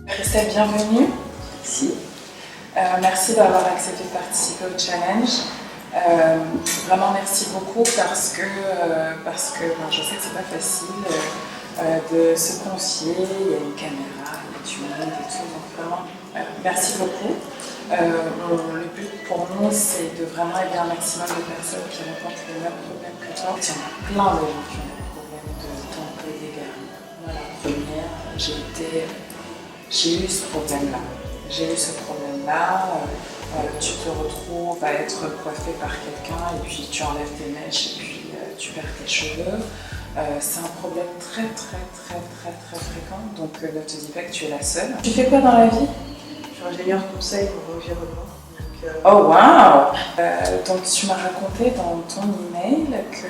Christelle, bienvenue. Merci. Merci d'avoir accepté de participer au challenge. Vraiment merci beaucoup parce que je sais que c'est pas facile de se confier. Il y a une caméra, il y a du monde et tout. Donc vraiment, merci beaucoup. Le but pour nous, c'est de vraiment aider un maximum de personnes qui rencontrent les mêmes problèmes que toi. Il y en a plein de gens qui ont des problèmes de tempes et d'égarement. Moi, la première, j'ai eu ce problème-là. Tu te retrouves à être coiffé par quelqu'un et puis tu enlèves tes mèches et puis tu perds tes cheveux. C'est un problème très fréquent, donc ne te dis pas que tu es la seule. Tu fais quoi dans la vie? Je suis ingénieure conseil en environnement. Oh waouh! Donc tu m'as raconté dans ton email que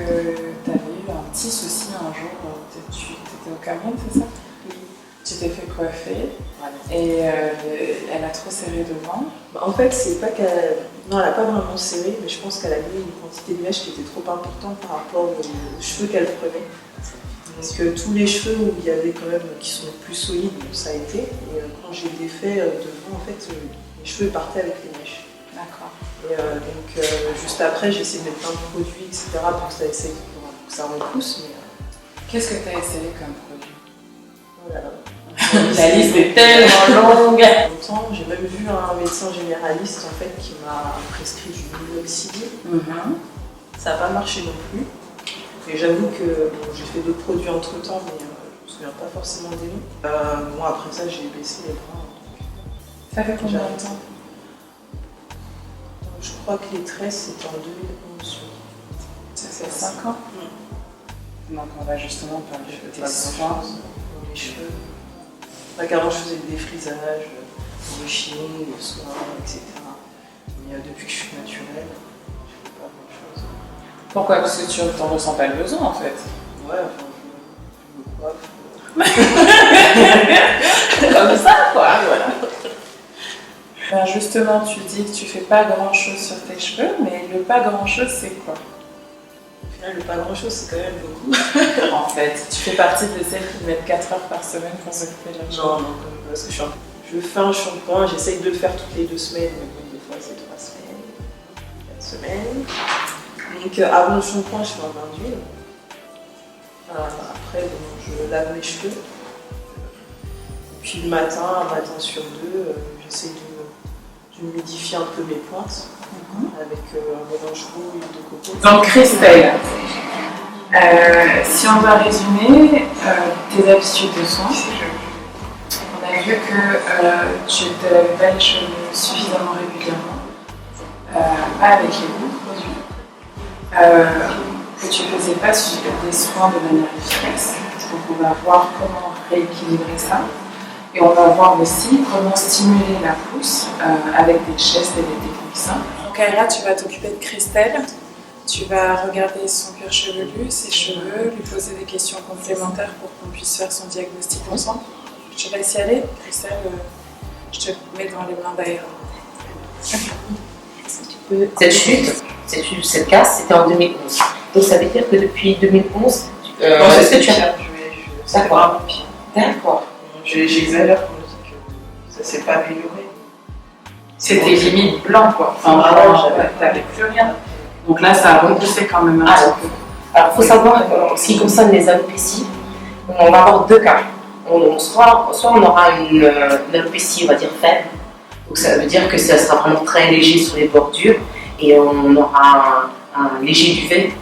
tu avais eu un petit souci un jour. Tu étais au Cameroun, c'est ça? Oui. Tu t'es fait coiffer et elle a trop serré devant. En fait, c'est pas qu'elle... Non, elle n'a pas vraiment serré, mais je pense qu'elle a mis une quantité de mèche qui était trop importante par rapport aux cheveux qu'elle prenait. Donc tous les cheveux où il y avait quand même qui sont plus solides, ça a été. Et quand j'ai défait devant, en fait, les cheveux partaient avec les mèches. D'accord. Et donc juste après, j'ai essayé de mettre plein de produits, etc. pour que ça repousse. Mais, qu'est-ce que tu as essayé comme produit? Oh là là. La liste est tellement longue. J'ai même vu un médecin généraliste en fait, qui m'a prescrit du minoxidil. Ça n'a pas marché non plus. Et j'avoue que j'ai fait d'autres produits entre temps, mais je ne me souviens pas forcément des noms. Moi après ça, j'ai baissé les bras. Ça fait combien de temps? Je crois que les tresses c'était en 2011. Ça fait 5 ans. Donc on va justement parler de tes soins. Dans les cheveux. Qu'avant je faisais des défrisages, du chimie, des soins, etc. Mais depuis que je suis naturelle, je fais pas grand chose. Pourquoi? Parce que tu n'en ressens pas le besoin en fait. Ouais, enfin je me coiffe. Comme ça quoi, voilà. Ben justement, tu dis que tu fais pas grand chose sur tes cheveux, mais le pas grand chose c'est quoi? Au final, le pas grand chose c'est quand même beaucoup. En fait, tu fais partie de celles qui mettent 4 heures par semaine pour s'occuper de leur cheveux. Non, parce que je fais un shampoing, j'essaye de le faire toutes les 2 semaines, mais bon, des fois c'est 3 semaines, 4 semaines. Donc avant le shampoing, je fais un bain d'huile. Après, bon, je lave mes cheveux. Et puis le matin, un matin sur deux, j'essaie de humidifier un peu mes pointes avec un mélange d'eau et de coco. Donc Christelle, si on doit résumer tes habitudes de soins, on a vu que tu ne te lavais pas les cheveux suffisamment régulièrement, pas avec les bons produits, que tu ne faisais pas des soins de manière efficace. Donc on va voir comment rééquilibrer ça. Et on va voir aussi comment stimuler la pousse avec des gestes et des techniques simples. Donc Aïra, tu vas t'occuper de Christelle. Tu vas regarder son cuir chevelu, ses cheveux, lui poser des questions complémentaires pour qu'on puisse faire son diagnostic ensemble. Je te laisse y aller. Christelle, je te mets dans les mains d'Aïra. Cette casse, c'était en 2011. Donc ça veut dire que depuis 2011, est-ce que tu as... D'accord. D'accord. J'exagère quand je dis que ça s'est pas amélioré. C'était limite blanc quoi. Enfin vraiment, t'avais plus rien. Donc là, ça a repoussé quand même un petit peu. Alors il faut savoir, en ce qui concerne les alopécies, on va avoir 2 cas. Soit on aura une alopécie, on va dire faible. Donc ça veut dire que ça sera vraiment très léger sur les bordures et on aura un léger duvet.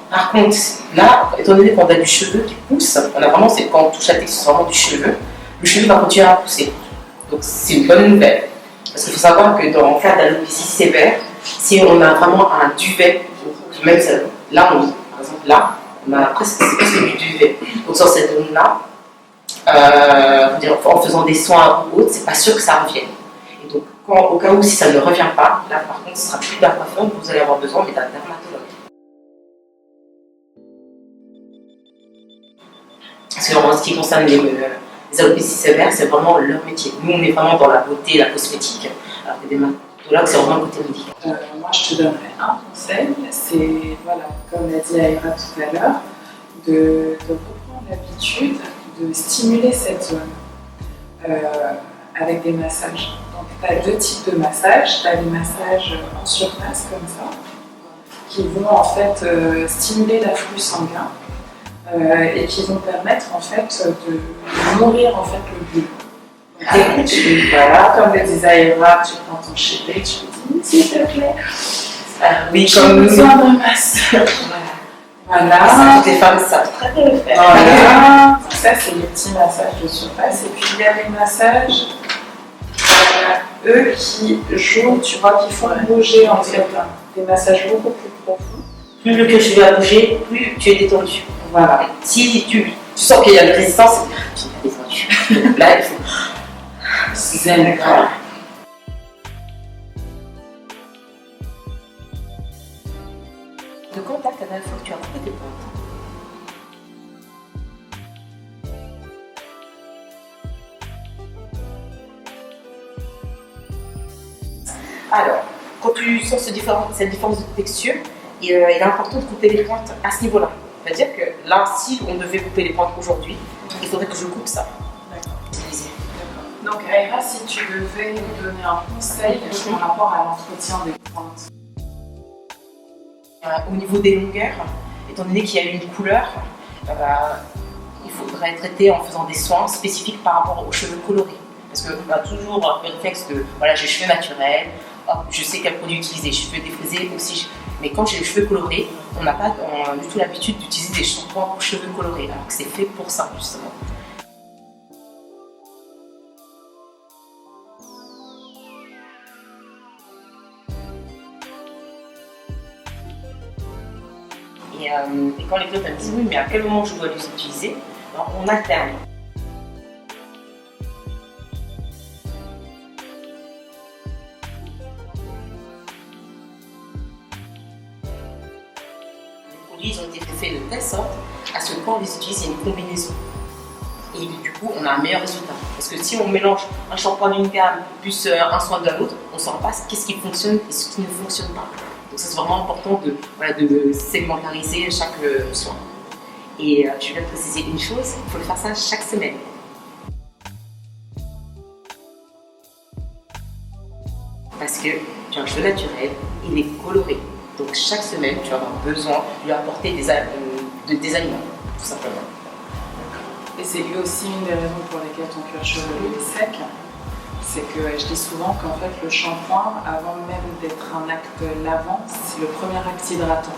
Par contre, là, étant donné qu'on a du cheveu qui pousse, on a vraiment, c'est quand on touche la texture vraiment du cheveu, le cheveu va continuer à pousser. Donc c'est une bonne nouvelle. Parce qu'il faut savoir que dans le cas d'alopécie sévère, si on a vraiment un duvet, même là, par exemple là, on a presque du duvet. Donc sur cette zone-là, en faisant des soins ou autres, c'est pas sûr que ça revienne. Et donc au cas où si ça ne revient pas, là par contre, ce sera plus d'un coiffeur que vous allez avoir besoin, mais d'un dermatologue. Parce que en ce qui concerne les alopécies sévères, c'est vraiment leur métier. Nous, on est vraiment dans la beauté et la cosmétique. Alors que des dermatologues, c'est vraiment le côté médical. Moi, je te donnerais un conseil, c'est, voilà, comme l'a dit Aïra tout à l'heure, de reprendre l'habitude de stimuler cette zone. avec des massages. Donc tu as deux types de massages. Tu as des massages en surface comme ça, qui vont en fait stimuler l'afflux sanguin et qui vont permettre en fait de nourrir en fait le bulbe. Voilà, comme le disait Eva, tu prends ton chéri, tu lui dis s'il te plaît, Oui, j'ai comme besoin d'un massage. Voilà. ça, toutes les femmes savent très bien le faire. Voilà. Donc ça c'est les petits massages de surface. Et puis il y a les massages, eux qui jouent, tu vois, qui font bouger en fait, des massages beaucoup plus profonds. Plus le cuir chevelu a bougé, plus tu es détendu. Voilà. Si tu sens qu'il y a une résistance, tu es détendu. Donc là, il faut. Zen. Voilà. De contact, la dernière fois que tu as coupé tes pointes. Alors, quand tu sens cette différence de texture, il est important de couper les pointes à ce niveau-là. C'est-à-dire que là, si on devait couper les pointes aujourd'hui, il faudrait que je coupe ça. Donc Aïra, si tu devais nous donner un conseil par rapport à l'entretien des pointes. Au niveau des longueurs, étant donné qu'il y a une couleur, il faudrait traiter en faisant des soins spécifiques par rapport aux cheveux colorés. Parce qu'on a toujours le réflexe de voilà, j'ai les cheveux naturels, hop, je sais quel produit utiliser, cheveux défrisés aussi. Mais quand j'ai les cheveux colorés, on n'a pas du tout l'habitude d'utiliser des shampoings pour cheveux colorés, alors que c'est fait pour ça justement. Et quand les clients me disent oui, mais à quel moment je dois les utiliser, alors on alterne. Les produits ils ont été faits de telle sorte à ce que quand on les utilise, il y a une combinaison. Et du coup, on a un meilleur résultat. Parce que si on mélange un shampoing d'une gamme plus un soin d'un autre, on ne saura pas qu'est-ce qui fonctionne et ce qui ne fonctionne pas. Donc ça, c'est vraiment important de segmentariser chaque soin. Et je vais préciser une chose, il faut le faire ça chaque semaine. Parce que tu as un cheveu naturel, il est coloré. Donc chaque semaine, tu vas avoir besoin de lui apporter des aliments, tout simplement. Et c'est aussi une des raisons pour lesquelles ton cuir chevelu est sec. C'est que je dis souvent qu'en fait le shampoing, avant même d'être un acte lavant, c'est le premier acte hydratant.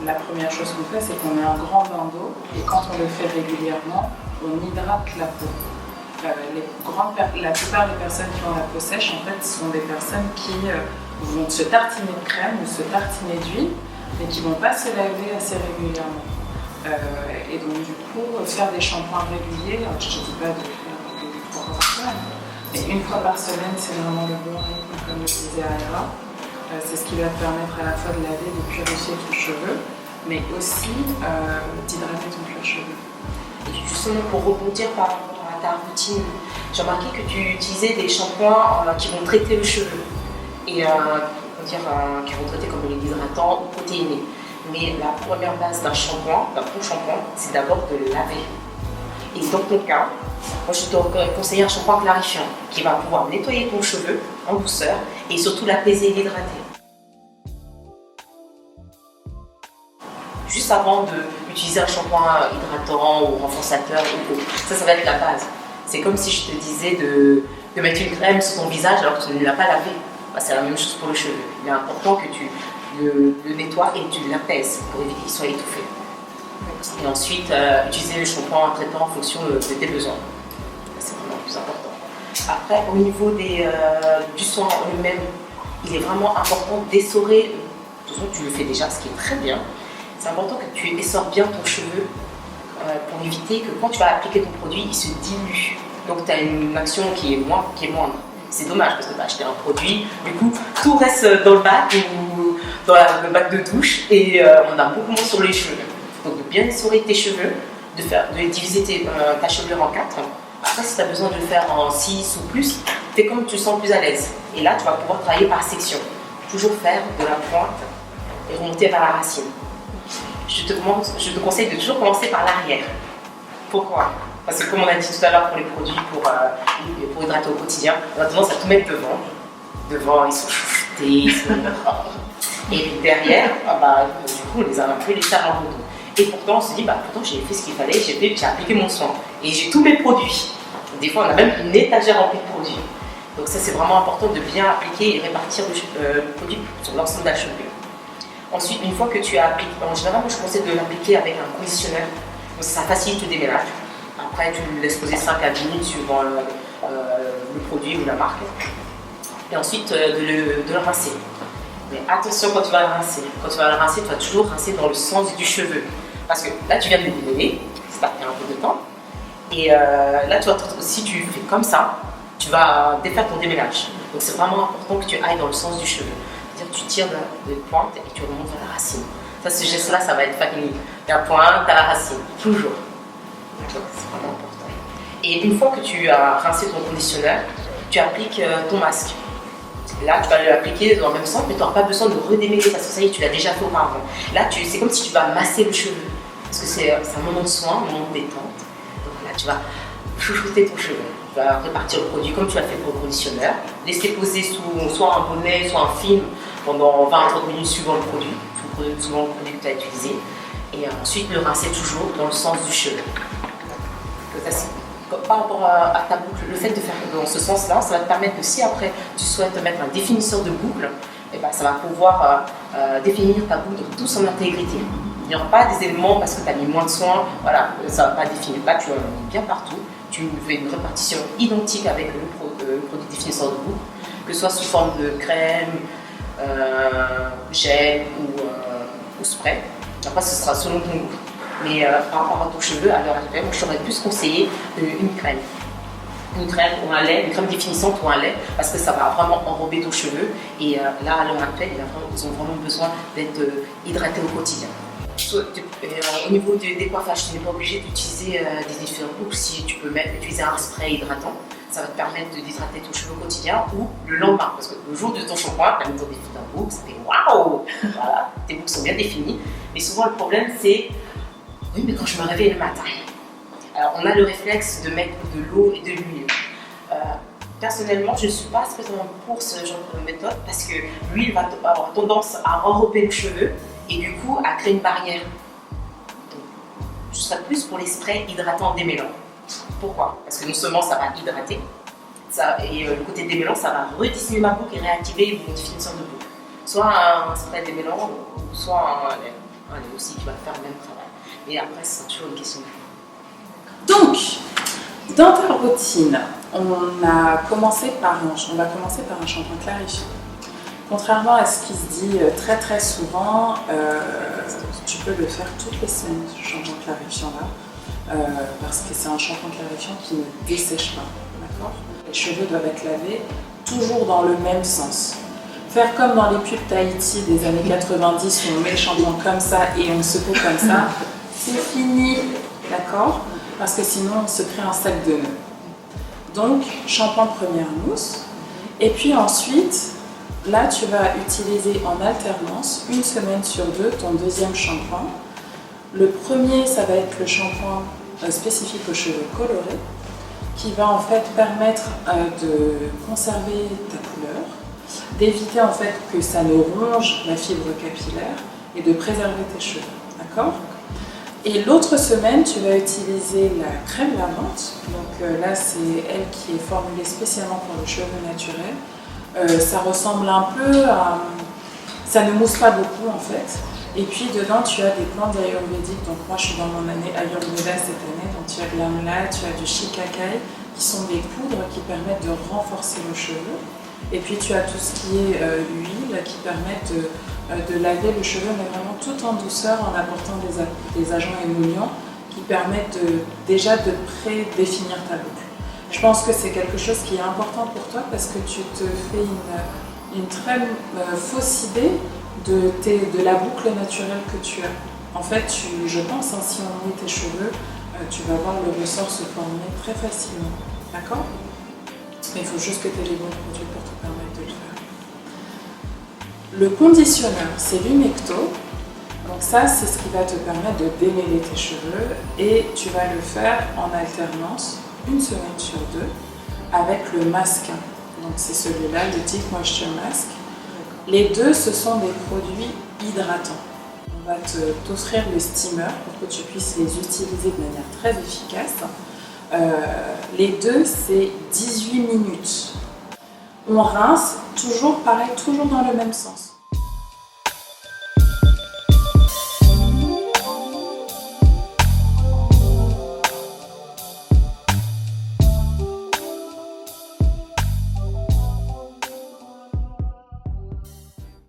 La première chose qu'on fait, c'est qu'on met un grand bain d'eau et quand on le fait régulièrement, on hydrate la peau. La plupart des personnes qui ont la peau sèche, en fait, sont des personnes qui vont se tartiner de crème ou se tartiner d'huile, mais qui ne vont pas se laver assez régulièrement. Et donc du coup, faire des shampoings réguliers, alors je ne te dis pas de faire des 3 fois par semaine, mais une fois par semaine, c'est vraiment le bon rythme, comme le disait Aïra. C'est ce qui va te permettre à la fois de laver, de purifier ton cheveu, mais aussi d'hydrater ton cuir chevelu. Et justement, pour rebondir par rapport à ta routine, j'ai remarqué que tu utilisais des shampoings qui vont traiter le cheveu et qui vont traiter comme l'hydratant ou protéiné. Mais la première base d'un shampoing, d'un bon shampoing, c'est d'abord de le laver. Et dans ton cas, moi je te conseille un shampoing clarifiant qui va pouvoir nettoyer ton cheveu en douceur et surtout l'apaiser et l'hydrater. Juste avant d'utiliser un shampoing hydratant ou renforçateur, ça va être la base. C'est comme si je te disais de mettre une crème sur ton visage alors que tu ne l'as pas lavé. C'est la même chose pour le cheveu. Il est important que tu le nettoies et tu l'apaises pour éviter qu'il soit étouffé. Et ensuite, utiliser le shampoing traitant en fonction de tes besoins. C'est vraiment le plus important. Après, au niveau du soin en lui-même, il est vraiment important d'essorer. De toute façon, tu le fais déjà, ce qui est très bien. C'est important que tu essores bien ton cheveu pour éviter que quand tu vas appliquer ton produit, il se dilue. Donc, tu as une action qui est moindre. C'est dommage parce que tu as acheté un produit, du coup, tout reste dans le bac ou dans le bac de douche et on a beaucoup moins sur les cheveux. Donc, de bien essorer tes cheveux, de diviser ta chevelure en 4. Après, si tu as besoin de le faire en 6 ou plus, fais comme tu te sens plus à l'aise. Et là, tu vas pouvoir travailler par section. Toujours faire de la pointe et remonter vers la racine. Je te conseille de toujours commencer par l'arrière Pourquoi? Parce que comme on a dit tout à l'heure pour les produits pour hydrater au quotidien, on a tendance à tout mettre devant. Devant, ils sont chouchoutés, ils sont... Et puis derrière, du coup, on les a un peu laissés à l'abandon. Et pourtant, on se dit, pourtant j'ai fait ce qu'il fallait, j'ai appliqué mon soin. Et j'ai tous mes produits. Des fois, on a même une étagère remplie de produits. Donc ça, c'est vraiment important de bien appliquer et répartir le produit sur l'ensemble de la chevelure. Ensuite, une fois que tu as appliqué, en général, moi je conseille de l'appliquer avec un conditionneur. Donc ça facilite le déménage. Après, tu le laisses poser 5 à 10 minutes suivant le produit ou la marque. Et ensuite, de le rincer. Mais attention quand tu vas le rincer. Quand tu vas le rincer, tu vas toujours rincer dans le sens du cheveu. Parce que là, tu viens de le démêler, ça fait un peu de temps. Et là, si tu fais comme ça, tu vas défaire ton démêlage. Donc c'est vraiment important que tu ailles dans le sens du cheveu. C'est-à-dire que tu tires de pointe et tu remontes vers la racine. Ça, ce geste-là, ça va être facile. La pointe à la racine, toujours. D'accord, c'est vraiment important. Et une fois que tu as rincé ton conditionneur, tu appliques ton masque. Là, tu vas l'appliquer dans le même sens, mais tu n'auras pas besoin de redémêler parce que ça y est, tu l'as déjà fait auparavant. Là, c'est comme si tu vas masser le cheveu. Parce que c'est un moment de soin, un moment de détente. Donc là, tu vas chouchouter ton cheveu. Tu vas répartir le produit comme tu l'as fait pour le conditionneur. Laisser poser sous soit un bonnet, soit un film pendant 20-30 minutes suivant le produit que tu as utilisé. Et ensuite, le rincer toujours dans le sens du cheveu. Par rapport à ta boucle, le fait de faire dans ce sens-là, ça va te permettre que si après tu souhaites mettre un définisseur de boucle, et ça va pouvoir définir ta boucle dans toute son intégrité. Il n'y aura pas des éléments parce que tu as mis moins de soin, voilà, ça ne va pas définir. Là, tu en mets bien partout, tu fais une répartition identique avec le produit définisseur de boucle, que ce soit sous forme de crème, gel ou spray. Après, ce sera selon ton goût. Mais par rapport à ton cheveu, à l'heure actuelle, je t'aurais plus conseillé une crème. Une crème ou un lait, une crème définissante ou un lait, parce que ça va vraiment enrober ton cheveu. Et là, à l'heure actuelle, ils ont vraiment besoin d'être hydratés au quotidien. Au niveau des coiffages, tu n'es pas obligé d'utiliser des effets en boucle. Si tu peux utiliser un spray hydratant, ça va te permettre d'hydrater ton cheveu au quotidien ou le lendemain. Parce que le jour de ton shampoing, tu as mis ton effet en boucle, ça fait waouh! Voilà, tes boucles sont bien définies. Mais souvent, le problème, c'est oui, mais quand je me réveille le matin. Alors, on a le réflexe de mettre de l'eau et de l'huile. Personnellement, je ne suis pas spécialement pour ce genre de méthode parce que l'huile va avoir tendance à enrober le cheveu et du coup à créer une barrière. Donc, je serais plus pour les sprays hydratants démêlants. Pourquoi? Parce que non seulement ça va hydrater, et le côté démêlant, ça va redessiner ma boucle et réactiver mon définisseur de boucle. Soit un spray démêlant, ou soit un lait aussi qui va faire le même travail. Et après, c'est toujours une question de goût. Donc, dans ta routine, on va commencer par un shampoing clarifiant. Contrairement à ce qui se dit très très souvent, tu peux le faire toutes les semaines, ce shampoing clarifiant là, parce que c'est un shampoing clarifiant qui ne dessèche pas, d'accord? Les cheveux doivent être lavés toujours dans le même sens. Faire comme dans les pubs Tahiti des années 90 où on met le shampoing comme ça et on secoue comme ça, c'est fini, d'accord? Parce que sinon on se crée un sac de nœuds. Donc, shampoing première mousse, et puis ensuite, là tu vas utiliser en alternance, une semaine sur deux, ton deuxième shampoing. Le premier, ça va être le shampoing spécifique aux cheveux colorés, qui va en fait permettre de conserver ta couleur, d'éviter en fait que ça ne ronge la fibre capillaire et de préserver tes cheveux, d'accord? Et l'autre semaine, tu vas utiliser la crème lavante. Donc là, c'est elle qui est formulée spécialement pour le cheveu naturel. Ça ressemble un peu à... Ça ne mousse pas beaucoup en fait. Et puis dedans, tu as des plantes ayurvédiques. Donc moi, je suis dans mon année Ayurveda cette année. Donc tu as de l'amla, tu as du shikakai, qui sont des poudres qui permettent de renforcer le cheveu. Et puis tu as tout ce qui est huile qui permettent de laver le cheveu, mais vraiment tout en douceur en apportant des agents émollients qui permettent déjà de prédéfinir ta boucle. Je pense que c'est quelque chose qui est important pour toi parce que tu te fais une très fausse idée de la boucle naturelle que tu as. En fait, je pense, si on met tes cheveux, tu vas voir le ressort se former très facilement. D'accord? Mais il faut juste que tu aies les bons produits pour te permettre de le faire. Le conditionneur, c'est l'Humecto. Donc ça, c'est ce qui va te permettre de démêler tes cheveux et tu vas le faire en alternance, une semaine sur 2, avec le masque. Donc c'est celui-là, le Deep Moisture Mask. Les deux, ce sont des produits hydratants. On va t'offrir le steamer pour que tu puisses les utiliser de manière très efficace. Les deux, c'est 18 minutes. On rince, toujours pareil, toujours dans le même sens.